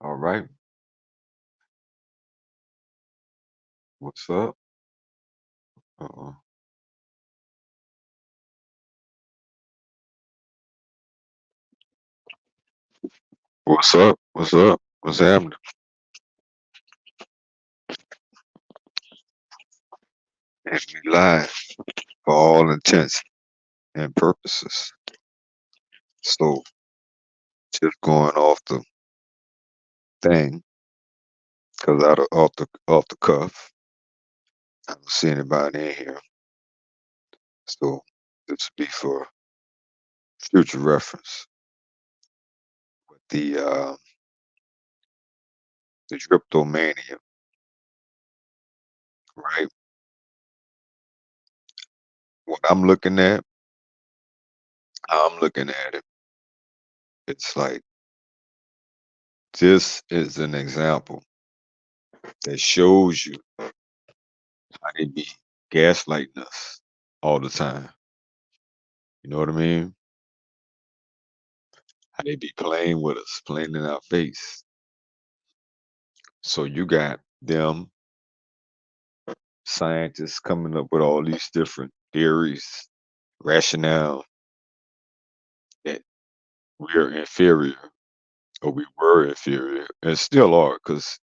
All right. What's up? Uh-uh. What's up? What's up? What's happening? And we live for all intents and purposes. So just going off the thing, cause off the cuff, I don't see anybody in here. So this will be for future reference. With the Draptomania, right? What I'm looking at it, it's like this is an example that shows you how they be gaslighting us all the time. You know what I mean? How they be playing with us, playing in our face. So you got them scientists coming up with all these different theories, rationale that we're inferior or we were inferior and still are, because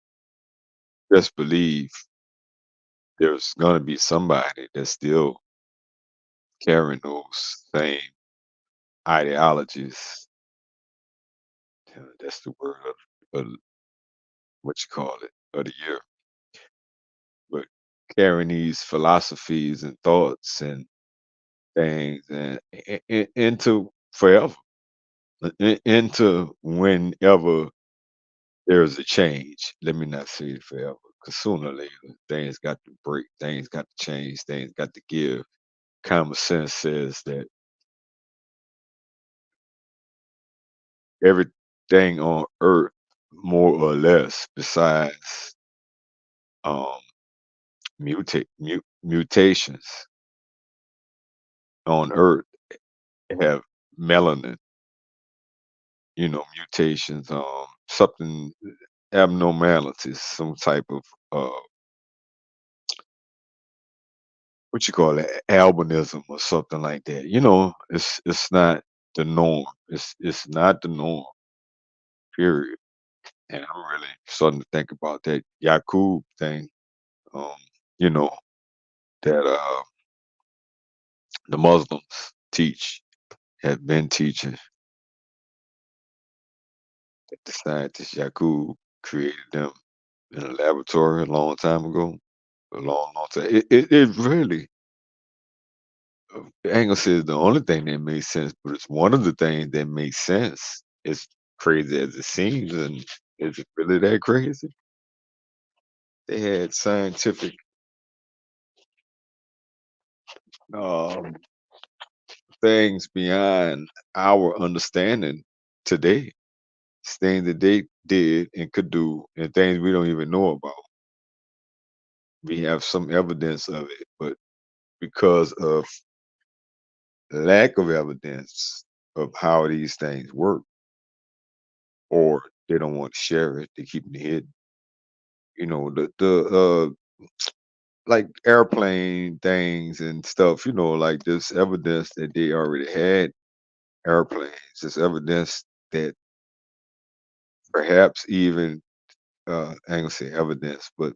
just believe there's gonna be somebody that's still carrying those same ideologies. That's the word of what you call it, of the year. But carrying these philosophies and thoughts and things and into forever, into whenever there's a change. Let me not say it forever, because sooner or later things got to break, things got to change, things got to give. Common sense says that everything on earth, more or less, besides um mutations on earth, have melanin, mutations, something, abnormalities, some type of what you call it, albinism or something like that. It's not the norm. It's not the norm. Period. And I'm really starting to think about that Yakub thing. Um, you know that the Muslims have been teaching that the scientist Yakub created them in a laboratory a long time ago. A long, long time. It really, I ain't gonna say it's the only thing that makes sense, but it's one of the things that makes sense. As crazy as it seems, and is it really that crazy? They had scientific um, things beyond our understanding today. Things that they did and could do, and things we don't even know about. We have some evidence of it, but because of lack of evidence of how these things work, or they don't want to share it, they keep it hidden. Like airplane things and stuff, like this evidence that they already had airplanes. This evidence that perhaps even I ain't gonna say evidence, but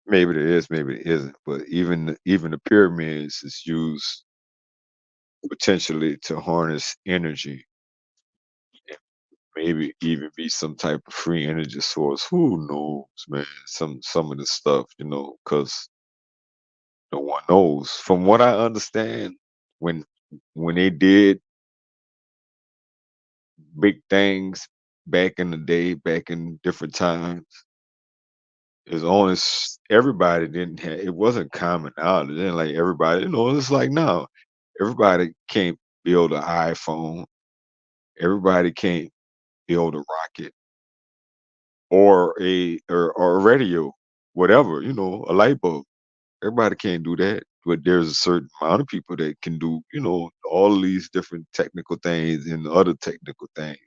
maybe there is, maybe it isn't. But even the pyramids is used potentially to harness energy and maybe even be some type of free energy source. Who knows, man? Some of the stuff, because no one knows. From what I understand, when when they did big things back in the day, back in different times, it's only everybody didn't have. It wasn't common knowledge. It didn't like everybody. It's like now, everybody can't build an iPhone. Everybody can't build a rocket or a radio, whatever. A light bulb. Everybody can't do that, but there's a certain amount of people that can do, all of these different technical things and other technical things.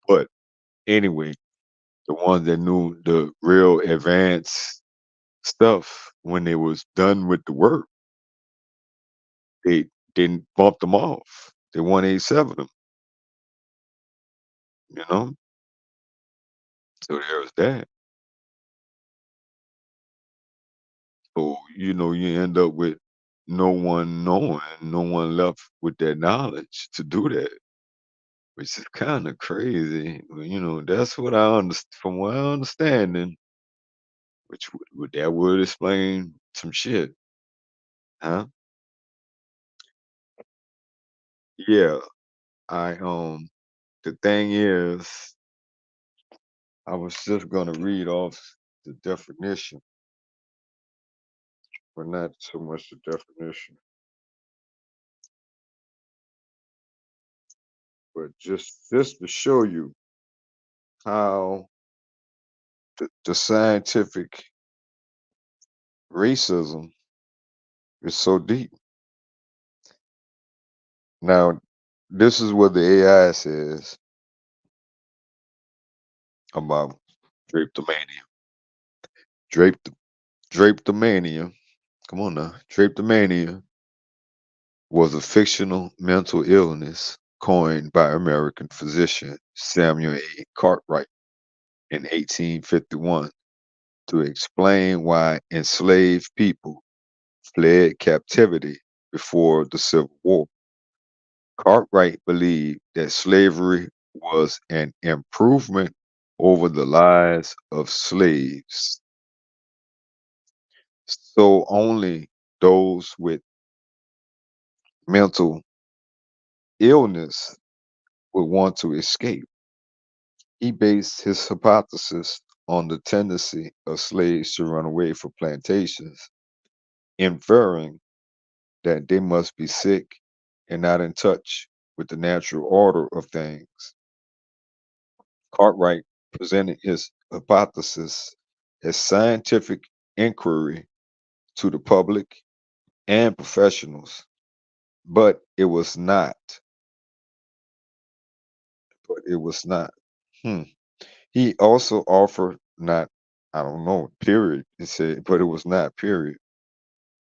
But Anyway, the ones that knew the real advanced stuff when they was done with the work, they didn't bump them off. They 187 them, you know? So there's that. So, you end up with no one knowing, no one left with that knowledge to do that, which is kind of crazy. That's what I understand from what I understanding, which that would explain some shit, huh? Yeah, the thing is, I was just gonna read off the definition, but not so much the definition, but just to show you how the scientific racism is so deep. Now, this is what the AI says about drapetomania. Drape Draptomania, come on now. Draptomania was a fictional mental illness coined by American physician Samuel A. Cartwright in 1851 to explain why enslaved people fled captivity before the Civil War. Cartwright believed that slavery was an improvement over the lives of slaves, so only those with mental illness would want to escape. He based his hypothesis on the tendency of slaves to run away from plantations, inferring that they must be sick and not in touch with the natural order of things. Cartwright presented his hypothesis as scientific inquiry to the public and professionals, but it was not. But it was not. Hmm. He also offered not, I don't know, period. It said, but it was not, period.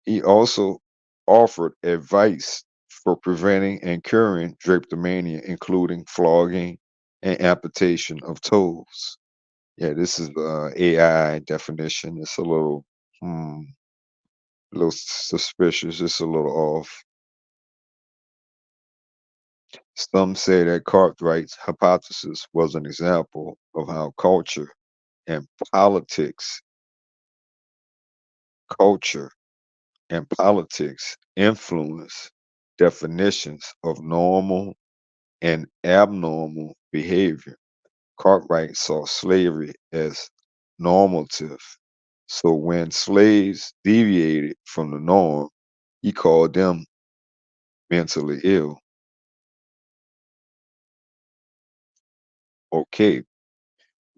He also offered advice for preventing and curing drapetomania, including flogging and amputation of toes. Yeah, this is AI definition. It's a little suspicious. It's a little off. Some say that Cartwright's hypothesis was an example of how and politics, culture and politics influence definitions of normal and abnormal behavior. Cartwright saw slavery as normative. So when slaves deviated from the norm, he called them mentally ill. Okay,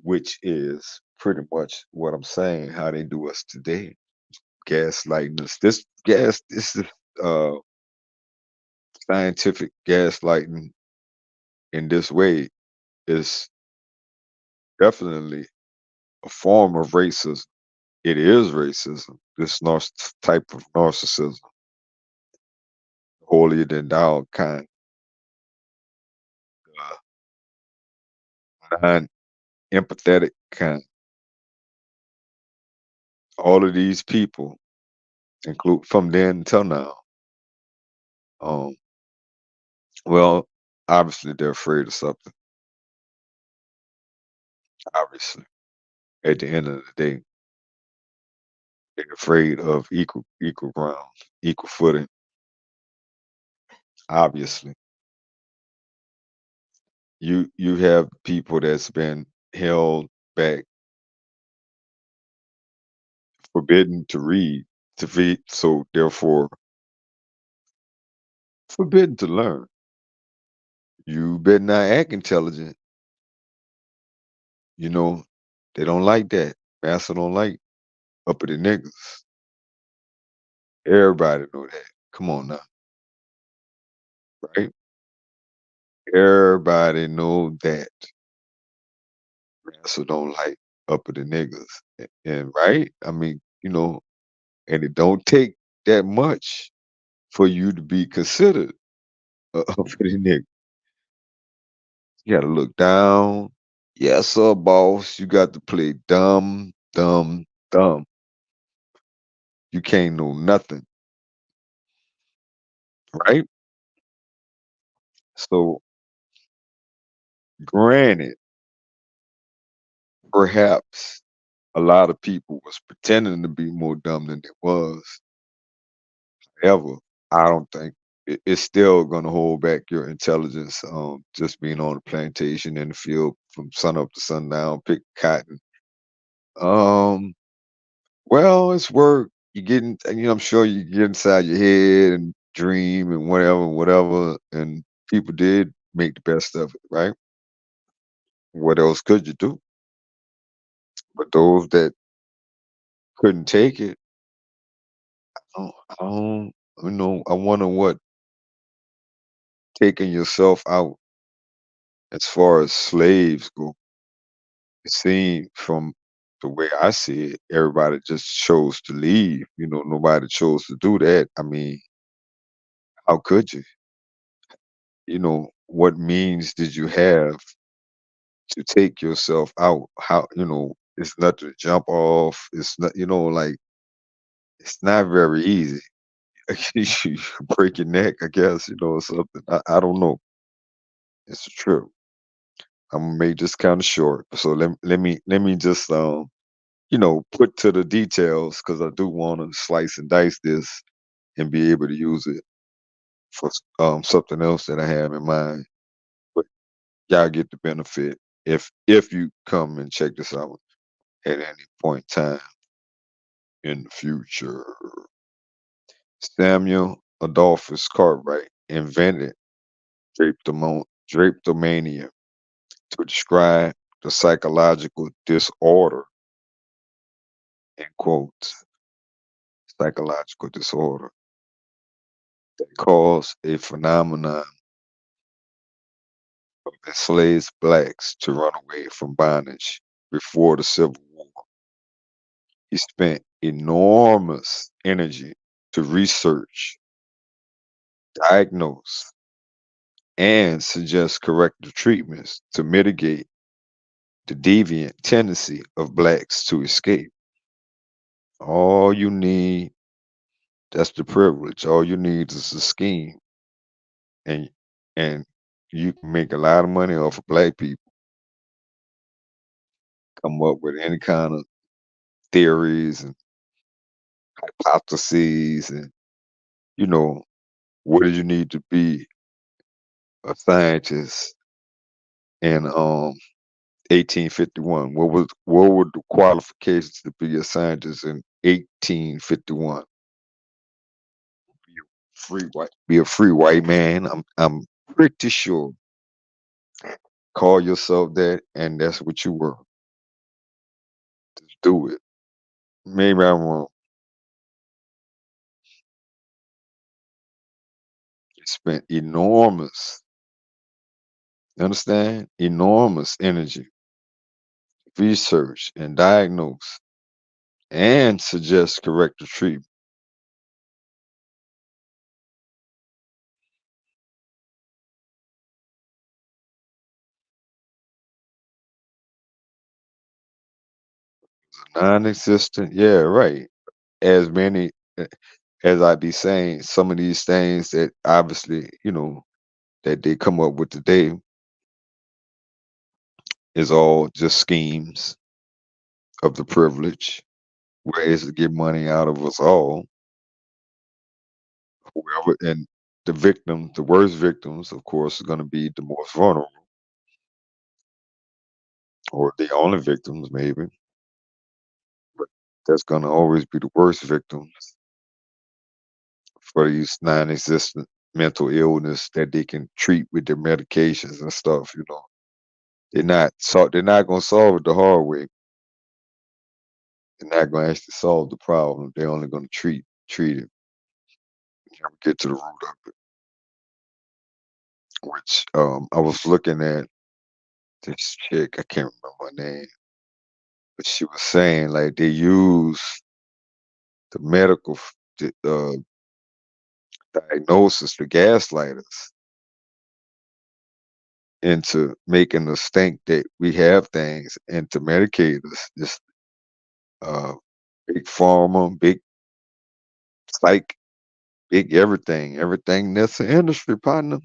which is pretty much what I'm saying, how they do us today. Gaslighting us. This is uh scientific gaslighting in this way is definitely a form of racism. It is racism. This type of narcissism, holier than thou kind, non-empathetic kind. All of these people, include from then until now, um, well, obviously they're afraid of something. Obviously, at the end of the day, they're afraid of equal ground, equal footing. Obviously, you have people that's been held back, forbidden to read, to read, so therefore forbidden to learn. You better not act intelligent. You know, they don't like that. Master don't like uppity niggas. Everybody know that. Come on now, right? Everybody know that. So don't like uppity niggas. And right? I mean, and it don't take that much for you to be considered a uppity nigga. You gotta look down. Yes, sir, boss. You got to play dumb, dumb, dumb. You can't know nothing, right? So, granted, perhaps a lot of people was pretending to be more dumb than they was. However, I don't think it's still gonna hold back your intelligence. Just being on the plantation in the field from sun up to sundown, pick cotton. Um, well, it's work. You getting, I'm sure you get inside your head and dream and whatever, whatever. And people did make the best of it, right? What else could you do? But those that couldn't take it, I wonder what taking yourself out as far as slaves go. It seemed from the way I see it, everybody just chose to leave. Nobody chose to do that. I mean, how could you? What means did you have to take yourself out? It's nothing to jump off. It's not, like it's not very easy. You break your neck, I guess, or something. I don't know. It's true. I'm gonna make this kind of short. So let me just put to the details because I do want to slice and dice this and be able to use it for something else that I have in mind. But y'all get the benefit if you come and check this out at any point in time in the future. Samuel Adolphus Cartwright invented Draptomania to describe the psychological disorder, in quotes, psychological disorder that caused a phenomenon of enslaved blacks to run away from bondage before the Civil War. He spent enormous energy to research, diagnose, and suggest corrective treatments to mitigate the deviant tendency of blacks to escape. All you need, that's the privilege. All you need is a scheme, and and you can make a lot of money off of black people. Come up with any kind of theories and hypotheses, and you know what do you need to be a scientist in 1851? What were the qualifications to be a scientist in 1851? Be a free white man. I'm pretty sure. Call yourself that, and that's what you were. Just do it. Maybe I'm wrong. You spent understand? Enormous energy, research and diagnose and suggest corrective treatment. Non-existent, yeah, right. As many as I be saying, some of these things that obviously, that they come up with today is all just schemes of the privilege, ways to get money out of us all, whoever, and the worst victims, of course, are going to be the most vulnerable, or the only victims, maybe, but that's going to always be the worst victims for these non-existent mental illness that they can treat with their medications and stuff. They're not going to solve it the hard way. They're not going to actually solve the problem. They're only going to treat it, never get to the root of it. Which I was looking at. this chick, I can't remember her name, but she was saying like they use the medical diagnosis, the gaslighters, into making us think that we have things and to medicate us. Just uh, big pharma, big psych, big everything. Everything that's an industry, partner.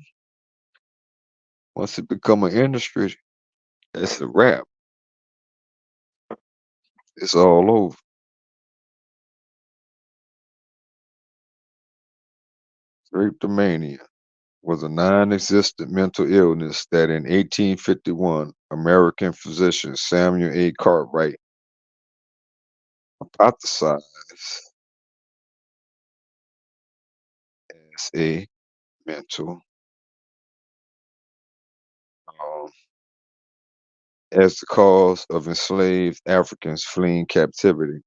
Once it become an industry, it's a wrap. It's all over. Draptomania was a non-existent mental illness that in 1851 American physician Samuel A. Cartwright hypothesized as a mental um, as the cause of enslaved Africans fleeing captivity.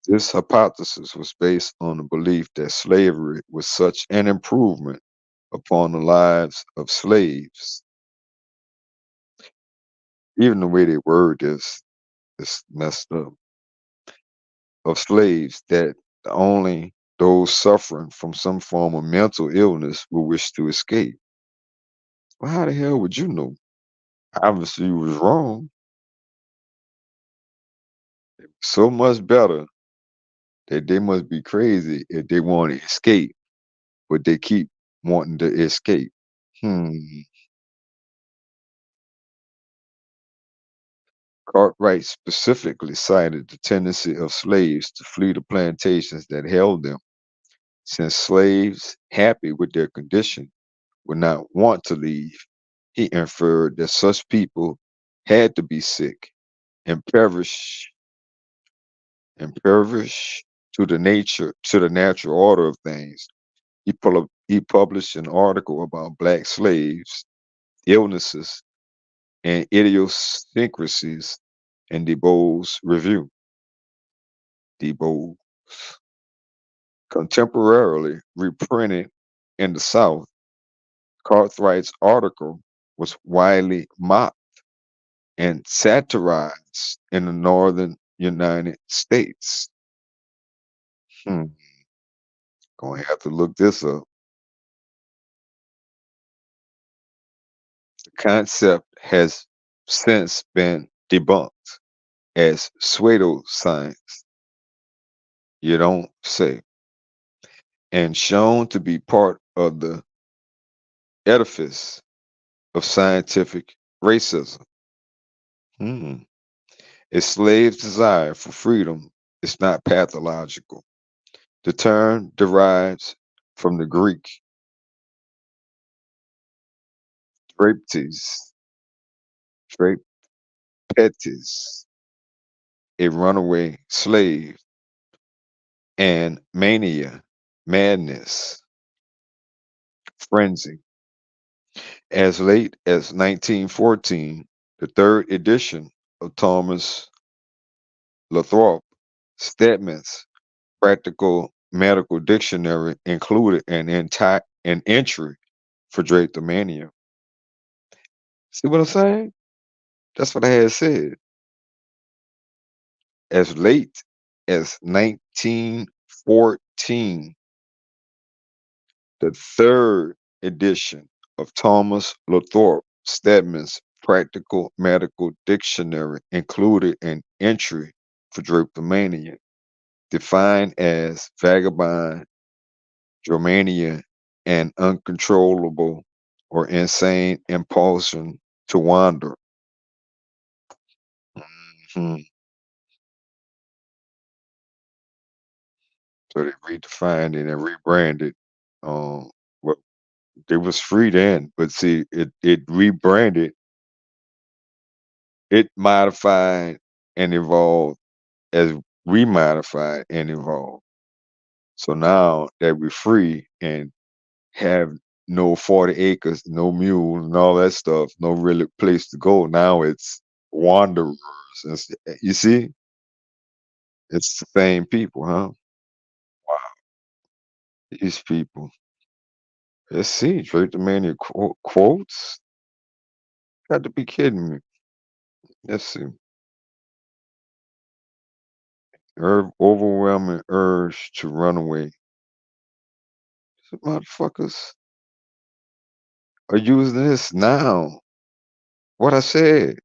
This hypothesis was based on the belief that slavery was such an improvement upon the lives of slaves. Even the way they word this is messed up. Of slaves that only those suffering from some form of mental illness will wish to escape. Well, how the hell would you know? Obviously, you was wrong. So much better that they must be crazy if they want to escape, but they keep wanting to escape. Hmm. Cartwright specifically cited the tendency of slaves to flee the plantations that held them, since slaves, happy with their condition, would not want to leave. He inferred that such people had to be sick and perish to the natural order of things. He published an article about black slaves, illnesses, and idiosyncrasies in DeBoe's review. DeBoe contemporarily reprinted in the South. Cartwright's article was widely mocked and satirized in the northern United States. Hmm, gonna have to look this up. The concept has since been debunked as pseudoscience, you don't say, and shown to be part of the edifice of scientific racism. Hmm. A slave's desire for freedom is not pathological. The term derives from the Greek draptes, drapetes, a runaway slave, and mania, madness, frenzy. As late as 1914, the third edition of Thomas Lathrop Stedman's Practical Medical Dictionary included an entry for Draptomania. See what I'm saying? That's what I had said. As late as 1914, the third edition of Thomas Lathrop Stedman's Practical Medical Dictionary included an entry for Draptomania, defined as vagabond, dromania, an uncontrollable or insane impulsion to wander. Mhm. So they redefined it and rebranded. Well, it was free then, but see, it rebranded, it modified and evolved as we modified and evolved. So now that we're free and have no 40 acres, no mules, and all that stuff, no really place to go. Now it's wanderers. You see, it's the same people, huh? Wow, these people. Let's see, Drake the Mania quotes. Got to be kidding me. Let's see. Overwhelming urge to run away. So motherfuckers are using this now. What I said.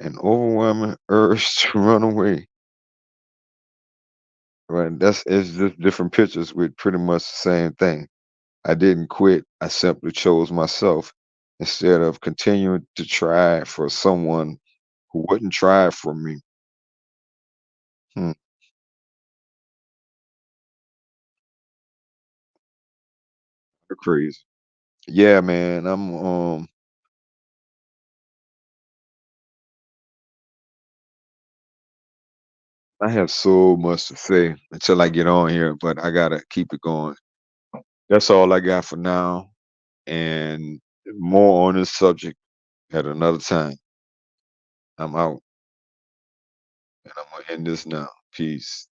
An overwhelming urge to run away. Right. That's it's just different pictures with pretty much the same thing. I didn't quit. I simply chose myself instead of continuing to try for someone who wouldn't try for me. Hmm. You're crazy. Yeah, man. I have so much to say until I get on here, but I gotta keep it going. That's all I got for now. And more on this subject at another time. I'm out and I'm gonna end this now. Peace.